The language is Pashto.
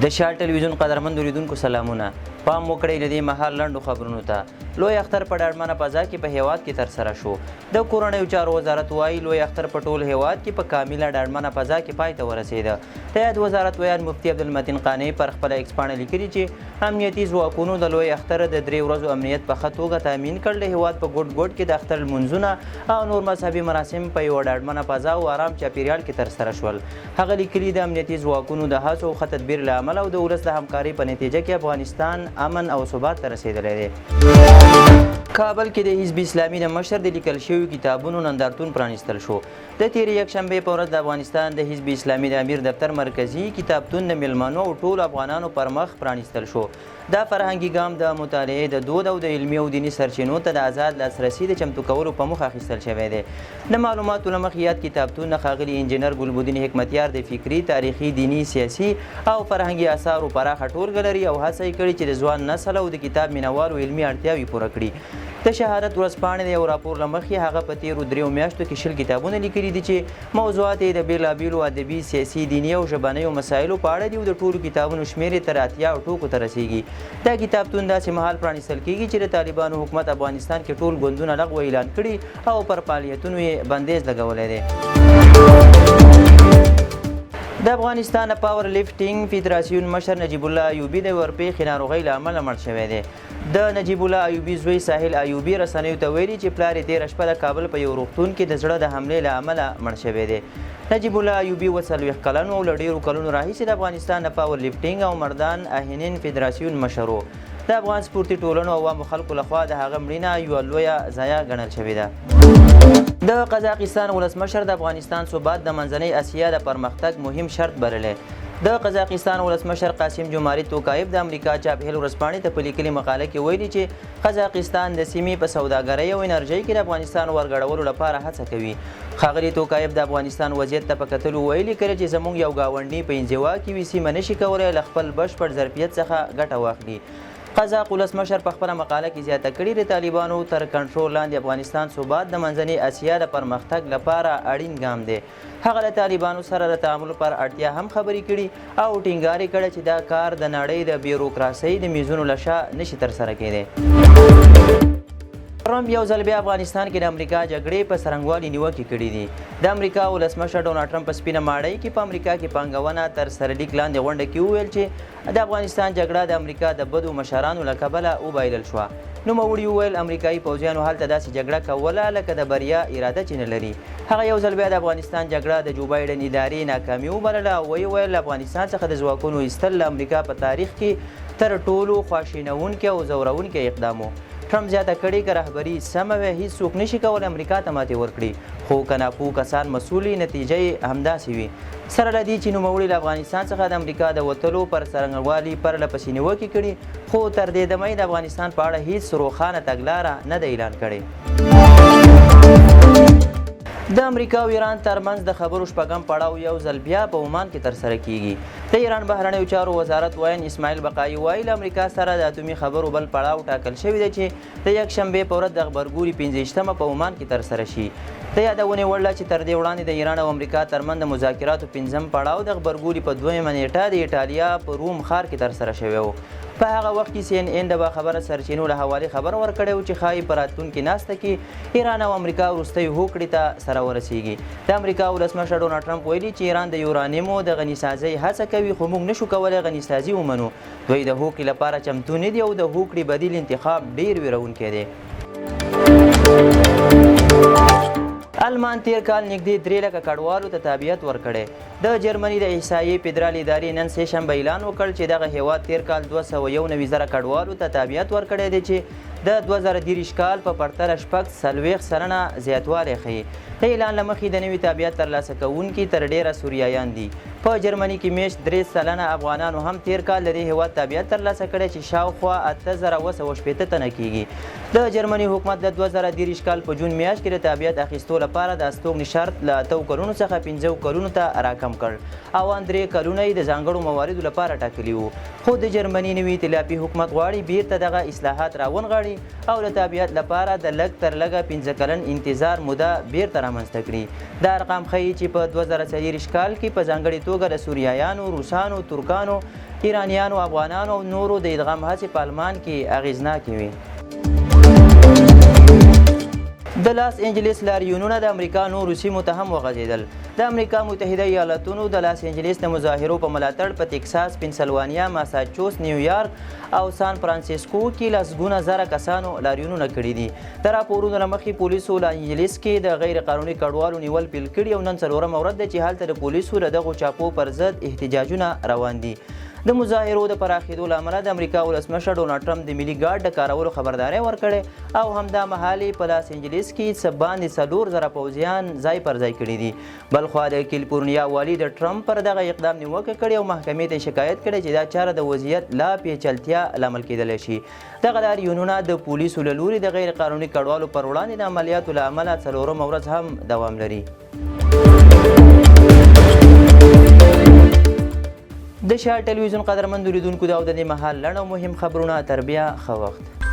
د شال ټلویزیون قدرمن اوریدونکو سلامونه. پام وکړئ د دې مهال لنډو خبرونو ته. لوی اختر په ډاډمنه فضا کې په هیواد کې ترسره شو. د کورنیو چارو وزارت وایي لوی اختر په ټول هیواد کې په کامله ډاډمنه فضا کې پای ته ورسېده. د یاد وزارت ویان مفتي عبدالمتین قانع پر خپله ایکس پاڼه لیکلي چې امنیتي ځواکونو د لوی اختر د 3 ورځو امنیت په ښه توګه تامین کړ. د هیواد په ګوټ ګوټ کې د اختر لمونځونه او نور مذهبي مراسم په یوه ډاډمنه فضا او آرام چاپیریال کې ترسره شول. هغه لیکلي د امنیتي ځواکونو د هڅو او ښه تدبیر له امله او د ولس د همکارۍ په نتیجه کې افغانستان امن او ثبات ته رسېدلی دی. کابل کې د حزب اسلامي د مشر د لیکل شویو کتابونو نندارتون پرانیستل شو. د تېرې یکشنبې په ورځ د افغانستان د حزب اسلامي د امیر دفتر مرکزي کتابتون د میلمنو او ټولو افغانانو پر مخ پرانیستل شو. دا فرهنګي ګام د مطالعې د دود او د علمي او دیني سرچینو ته د آزاد لاسرسي د چمتو کولو په موخه اخیستل شوی دی. د معلوماتو له مخې یاد کتابتون ښاغلي انجینر ګلبدین حکمتیار د فکري، تاریخي، دیني، سیاسي او فرهنګي اثارو پراخه ټولګه لري او هڅه یې کړې چې د ځوان نسل او د کتاب مینوالو علمي اړتیاوې پوره کړي. د شهادت ورځپاڼې د یو راپور له مخې هغه په تېرو 3 میاشتو کې 20 کتابونه لیکلي دي چې موضوعات یې د بېلابېلو ادبي، سیاسي، دیني او ژبنیو مسایلو په اړه دي او د ټولو کتابونو شمېر یې تر 80 ټوکو ته رسیږي. دا کتابتون داسې مهال پرانیستل کیږي چې د طالبانو حکومت افغانستان کې ټول ګوندونه لغوه اعلان کړي او پر فعالیتونو یې بندیز لګولی دی. د افغانستان پاور لفټینګ فدراسیون مشر نجیب الله ایوبي د ورپېښې ناروغۍ له امله مړ شوی دی. د نجیب الله ایوبي زوی ساحل ایوبي رسنیو ته ویلي چې پلار یې تېره شپه د کابل په یو روغتون کې د زړه د حملې له امله مړ شوی دی. نجیب الله ایوبي 40 کلن او له ډېرو کلونو راهیسې د افغانستان د پاور لفټینګ او مردان اهینین فدراسیون مشر و. د افغان سپورتي ټولنو او عامو خلکو لخوا د هغه مړینه یوه لویه ضایعه ګڼل شوې ده. د قزاقستان ولسمشر د افغانستان ثبات د منځنۍ اسیا د پرمختګ مهم شرط بللی. د قزاقستان ولسمشر قاسم جماري توکایف د امریکا چاپهیل ورځپاڼې ته په لیکلي مقاله کې ویلي چې قزاقستان د سیمې په سوداګرۍ او انرژۍ کې د افغانستان ورګډولو لپاره هڅه کوي. ښاغلي توکایف د افغانستان وضعیت ته په کتلو ویلي کله چې زموږ یو ګاونډي په انزوا کې وي سیمه نشي کولی له خپل بشپړ ظرفیت څخه ګټه واخلي. قزاق ولسمشر په خپله مقاله کې زیاته کړې د طالبانو تر کنټرول لاندې افغانستان ثبات د منځنۍ اسیا د پرمختګ لپاره اړین ګام دی. هغه له طالبانو سره د تعامل پر اړتیا هم خبرې کړي او ټینګار یې کړی چې دا کار د نړۍ د بیروکراسۍ د میزونو له شا نشي ترسره کیدی. ټرمپ یو ځل بیا افغانستان کې د امریکا جګړې په څرنګوالي نیوکې کړي دي. د امریکا ولسمشر ډونالډ ټرمپ په سپینه ماڼۍ کې په امریکا کې پانګونه تر سرلیک لاندې غونډه کې وویل چې د افغانستان جګړه د امریکا د بدو مشرانو له کبله وبایلل شوه. نوموړي وویل امریکایي پوځیانو هلته داسې جګړه کوله لکه د بریا اراده چې نه لري. هغه یو ځل بیا د افغانستان جګړه د جو بایډن ادارې ناکامي وبلله او ویې ویل له افغانستان څخه د ځواکونو ایستل له امریکا په تاریخ کې تر ټولو خواشینونکی او ځورونکی اقدام و. ټرمپ زیاته کړې که رهبري سمه وي هیڅوک نشي کولی امریکا ته ماتې ورکړي خو که ناپوه کسان مسؤل وي نتیجه یې همداسې وي. سره له دې چې نوموړي له افغانستان څخه د امریکا د وتلو پر څرنګوالي پرله پسې نیوکې کړي خو تر دې دمه د افغانستان په اړه هیڅ روښانه تګلاره نه ده اعلان کړې. د امریکا او ایران ترمنځ د خبرو شپږم پړاو یو ځل بیا په عمان کې ترسره کیږي. د ایران بهرنیو چارو وزارت وین اسماعیل بقایي وایي له امریکا سره د اتومي خبرو بل پړاو ټاکل شوی دی چې د یکشنبې په ورځ د غبرګوري 15مه په عمان کې ترسره شي. د یادونې وړ ده چې تر دې وړاندې د ایران او امریکا ترمنځ د مذاکراتو 5م پړاو د غبرګوري په 2مه نیټه د ایټالیا په روم ښار کې ترسره شوی و. په هغه وخت کې CNN د باخبره سرچینو له حوالې خبر ورکړی و چې ښایي په راتلونکې ناسته کې ایران او امریکا وروستۍ هوکړې ته سره ورسیږي. د امریکا ولسمشر ډونالډ ټرمپ ویلي چې ایران د یورانیمو د غنیسازۍ هڅه کوي خو موږ نشو کولی غنیسازي ومنو. دوی د هوکړې لپاره چمتو نه دي او د هوکړې بدیل انتخاب ډیر ویرونکی دی. آلمان تیر کال نږدې 3 لکه کډوالو ته تابعیت ورکړی. د جرمني د احصایې فدرال ادارې نن سه شنبه اعلان وکړ چې دغه هیواد تیر کال 291,000 کډوالو ته تابعیت ورکړی دی چې د 2023 کال په پرتله 40 سلنه زیاتوالی ښیي. د اعلان له مخې د نوي تابعیت ترلاسه کوونکي تر ډیره سوریایان دي. په جرمني کې میاشت 3 سلنه افغانانو هم تیر کال د دې هیواد تابعیت ترلاسه کړی چې شاوخوا 8,960 تنه کیږي. د جرمني حکومت د 2023 کال په جون میاشت کې د تابعیت اخیستو لپاره د استوګنې شرط له 8 کلونو څخه 15 کلونو ته راکم کړ او 3 کلونه یې د ځانګړو مواردو لپاره ټاکلي وو. خو د جرمني نوي ائتلافي حکومت غواړي بیرته دغه اصلاحات راونغاړي او د تابعیت لپاره د لږ تر لږه 15 کلن انتظار موده بیرته رامنځته کړي. دا ارقام ښیي چې په 2023 کال کې په ځانګړې توګه د سوریایانو، روسانو، ترکانو، ایرانیانو افغانانو او نورو د ادغام هڅې په آلمان کې اغیزناکې وي. د لاس انجلس لاریونونه د امریکا نورو سیمو ته هم وغځېدل. د امریکا متحده ایالتونو د لاس انجلس د مظاهرو په ملاتړ په ټکساس، پنسلوانیا، ماساچوس، نیویارک او سان فرانسیسکو کې لسګونه زره کسانو لاریونونه کړي دي. د راپورونو له مخې پولیسو لاس انجلس کې د غیر قانوني کډوالو نیول پیل کړي او نن څلورمه ورځ ده چې هلته د پولیسو له دغو چاپو پر ضد احتجاجونه روان دي. د مظاهرو د پراخېدو له امله د امریکا ولسمشر ډونالډ ټرمپ د ملي ګارډ د کارولو خبرداری ورکړې او همدا مهال یې په لاس انجلس کې څه باندې 4,000 پوځیان ځای پر ځای کړي دي. بلخوا د کیلیفورنیا والي د ټرمپ پر دغه اقدام نیوکه کړې او محکمې ته شکایت کړی چې دا چاره د وضعیت لا پیچلتیا لامل کیدلی شي. دغه لاریونونه د پولیسو له لوري د غیر قانوني کډوالو پر وړاندې د عملیاتو له امله څلورمه ورځ هم دوام لري. د شاه ټلویزیون قدرمنو لیدونکو دا او د دې مهال لنډ او مهم خبرونه تر بیا ښه وخت.